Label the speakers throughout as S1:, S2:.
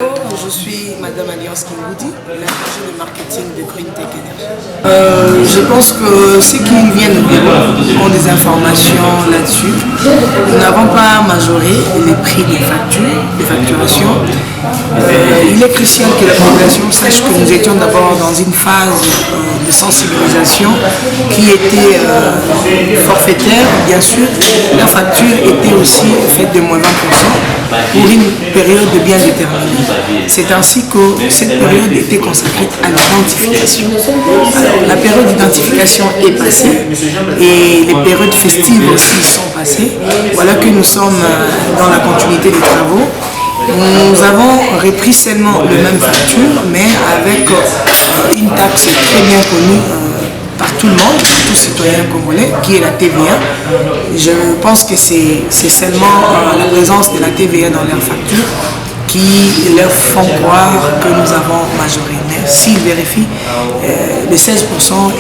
S1: Je suis Madame Alliance Kingoudi, l'ingénieure de marketing de GreenTech Energy. Je pense que ceux qui viennent au bureau ont des informations là-dessus. Nous n'avons pas majoré les prix des factures, des facturations. Il est crucial que la population sache que nous étions d'abord dans une phase de sensibilisation qui était forfaitaire, bien sûr. La facture était aussi faite de moins 20% pour une période bien déterminée. C'est ainsi que cette période était consacrée à l'identification. La période d'identification est passée et les périodes festives aussi sont passées. Voilà que nous sommes dans la continuité des travaux. Nous avons repris seulement le même facture, mais avec une taxe très bien connue par tout le monde, tout citoyen congolais, qui est la TVA. Je pense que c'est seulement la présence de la TVA dans leurs factures qui leur font croire que nous avons majoré. Mais s'ils vérifient, le 16%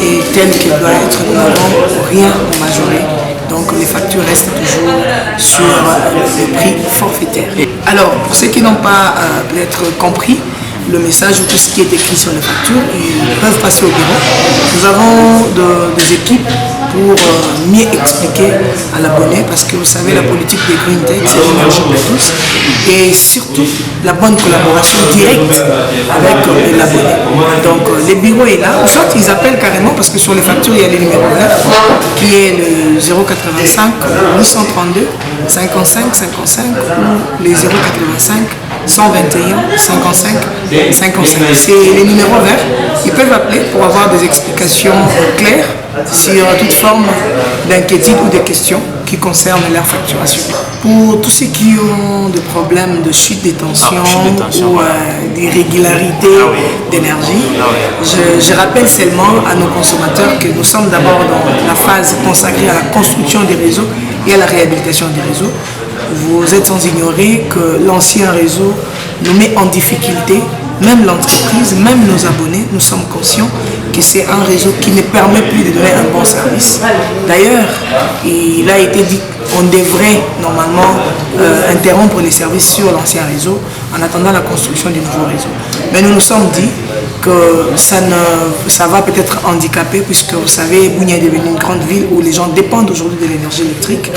S1: est tel qu'il doit être, nous n'avons rien majoré. Donc les factures restent toujours sur le prix forfaitaire. Alors, pour ceux qui n'ont pas peut-être compris le message ou tout ce qui est écrit sur les factures, ils peuvent passer au bureau. Nous avons des équipes pour mieux expliquer à l'abonné, parce que vous savez, la politique de GreenTech, c'est l'énergie pour tous, et surtout la bonne collaboration directe avec l'abonné. Donc le bureau est là. En fait, ils appellent carrément, parce que sur les factures, il y a le numéro vert, qui est le 085 832 55 55 ou les 085 121 55 55. C'est les numéros verts. Ils peuvent appeler pour avoir des explications claires sur toute forme d'inquiétude ou de questions qui concernent leur facturation. Pour tous ceux qui ont des problèmes de chute des tensions ou d'irrégularité d'énergie, je rappelle seulement à nos consommateurs que nous sommes d'abord dans la phase consacrée à la construction des réseaux et à la réhabilitation des réseaux. Vous êtes sans ignorer que l'ancien réseau nous met en difficulté, même l'entreprise, même nos abonnés, nous sommes conscients que c'est un réseau qui ne permet plus de donner un bon service. D'ailleurs, il a été dit qu'on devrait normalement interrompre les services sur l'ancien réseau en attendant la construction du nouveau réseau. Mais nous nous sommes dit que ça va peut-être handicaper, puisque vous savez, Bunia est devenue une grande ville où les gens dépendent aujourd'hui de l'énergie électrique.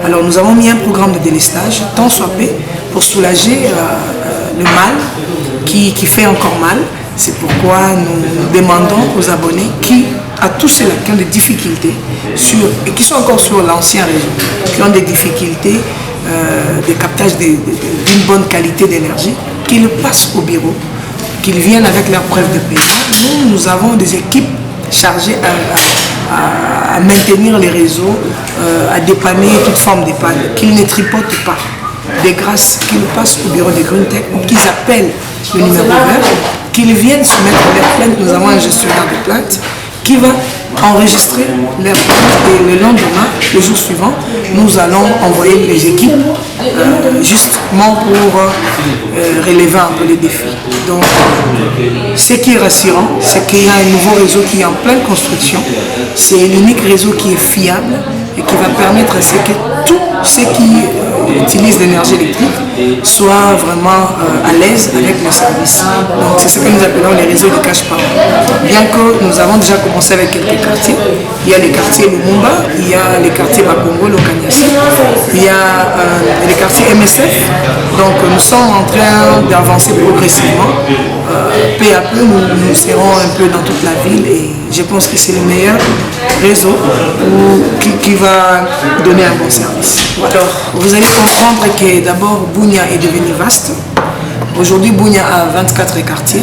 S1: Alors nous avons mis un programme de délestage, tant soit peu, pour soulager le mal qui fait encore mal. C'est pourquoi nous demandons aux abonnés à tous ceux-là qui ont des difficultés et qui sont encore sur l'ancien réseau, qui ont des difficultés de captage d'une bonne qualité d'énergie, qu'ils passent au bureau, qu'ils viennent avec leurs preuves de paiement. Nous avons des équipes chargées à maintenir les réseaux, à dépanner toute forme d'épanne, qu'ils ne tripotent pas. De grâce, qu'ils passent au bureau de GreenTech ou qu'ils appellent le numéro vert, qu'ils viennent soumettre leurs plaintes. Nous avons un gestionnaire de plaintes qui va enregistrer leurs plaintes et le lendemain, le jour suivant, nous allons envoyer les équipes justement pour relever un peu les défis. Donc, ce qui est rassurant, c'est qu'il y a un nouveau réseau qui est en pleine construction. C'est l'unique réseau qui est fiable et qui va permettre à ce que tous ceux qui utilisent l'énergie électrique soient vraiment à l'aise avec le service. Donc c'est ce que nous appelons les réseaux de cash power. Bien que nous avons déjà commencé avec quelques quartiers, il y a les quartiers Lumumba, il y a les quartiers Bakongo, Lokanyasi, il y a les quartiers MSF. Donc nous sommes en train d'avancer progressivement. Peu à peu, nous serons un peu dans toute la ville et je pense que c'est le meilleur réseau qui va donner un bon service. Alors, vous allez comprendre que d'abord, Bunia est devenu vaste. Aujourd'hui, Bunia a 24 quartiers.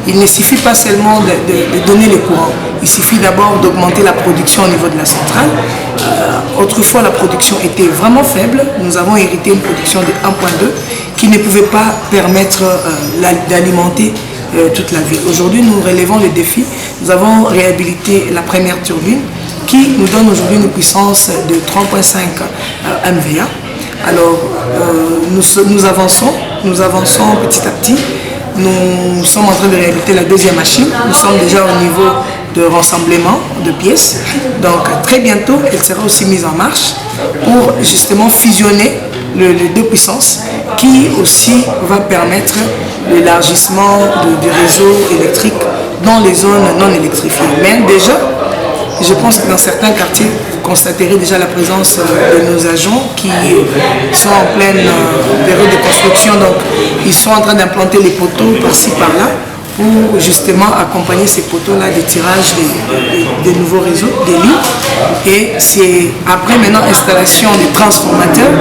S1: Il ne suffit pas seulement de donner le courant. Il suffit d'abord d'augmenter la production au niveau de la centrale. Autrefois, la production était vraiment faible. Nous avons hérité une production de 1,2 qui ne pouvait pas permettre d'alimenter toute la ville. Aujourd'hui, nous relevons le défi. Nous avons réhabilité la première turbine qui nous donne aujourd'hui une puissance de 3,5 MVA. Alors, nous avançons petit à petit. Nous sommes en train de réhabiliter la deuxième machine. Nous sommes déjà au niveau de rassemblement de pièces. Donc, très bientôt, elle sera aussi mise en marche pour justement fusionner les deux puissances qui aussi va permettre l'élargissement du réseau électrique dans les zones non électrifiées. Mais déjà, je pense que dans certains quartiers, vous constaterez déjà la présence de nos agents qui sont en pleine période de construction. Donc, ils sont en train d'implanter les poteaux par-ci, par-là, pour justement accompagner ces poteaux-là des tirages des nouveaux réseaux, des lignes. Et c'est après maintenant installation des transformateurs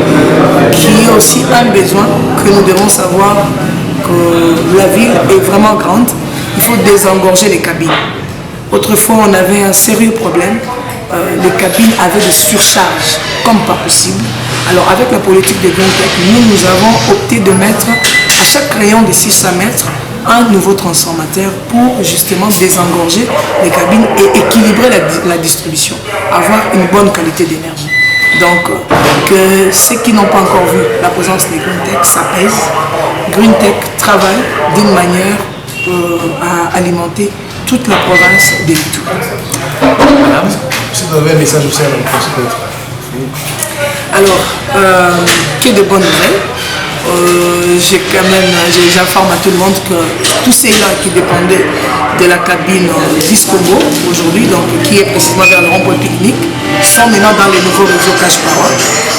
S1: qui est aussi un besoin que nous devons savoir que la ville est vraiment grande. Il faut désengorger les cabines. Autrefois, on avait un sérieux problème. Les cabines avaient des surcharges, comme pas possible. Alors, avec la politique de GreenTech, nous avons opté de mettre à chaque rayon de 600 mètres un nouveau transformateur pour justement désengorger les cabines et équilibrer la distribution, avoir une bonne qualité d'énergie. Donc, que ceux qui n'ont pas encore vu la présence de GreenTech s'apaisent. GreenTech travaille d'une manière à alimenter toute la province de l'Ituri.
S2: Madame, si vous avez un message aussi à la
S1: Alors, que de bonnes nouvelles. J'informe à tout le monde que tous ces gens qui dépendaient de la cabine Discogo aujourd'hui, donc qui est précisément vers le rond-point pique-nique, sont maintenant dans les nouveaux réseaux Cash Power.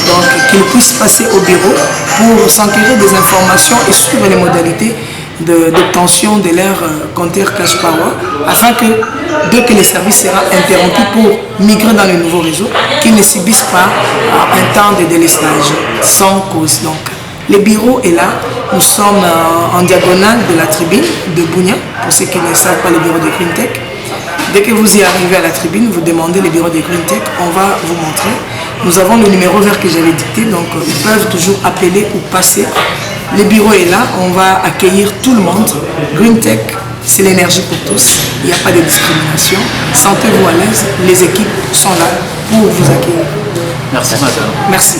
S1: Donc qu'ils puissent passer au bureau pour s'enquérir des informations et suivre les modalités d'obtention de leur compteur Cash Power, afin que dès que le service sera interrompu pour migrer dans le nouveau réseau, qu'ils ne subissent pas un temps de délestage sans cause. Donc, le bureau est là, nous sommes en diagonale de la tribune de Bounia, pour ceux qui ne savent pas le bureau de GreenTech. Dès que vous y arrivez à la tribune, vous demandez le bureau de GreenTech, on va vous montrer. Nous avons le numéro vert que j'avais dicté, donc ils peuvent toujours appeler ou passer. Le bureau est là, on va accueillir tout le monde. GreenTech, c'est l'énergie pour tous, il n'y a pas de discrimination. Sentez-vous à l'aise, les équipes sont là pour vous accueillir.
S3: Merci madame.
S1: Merci.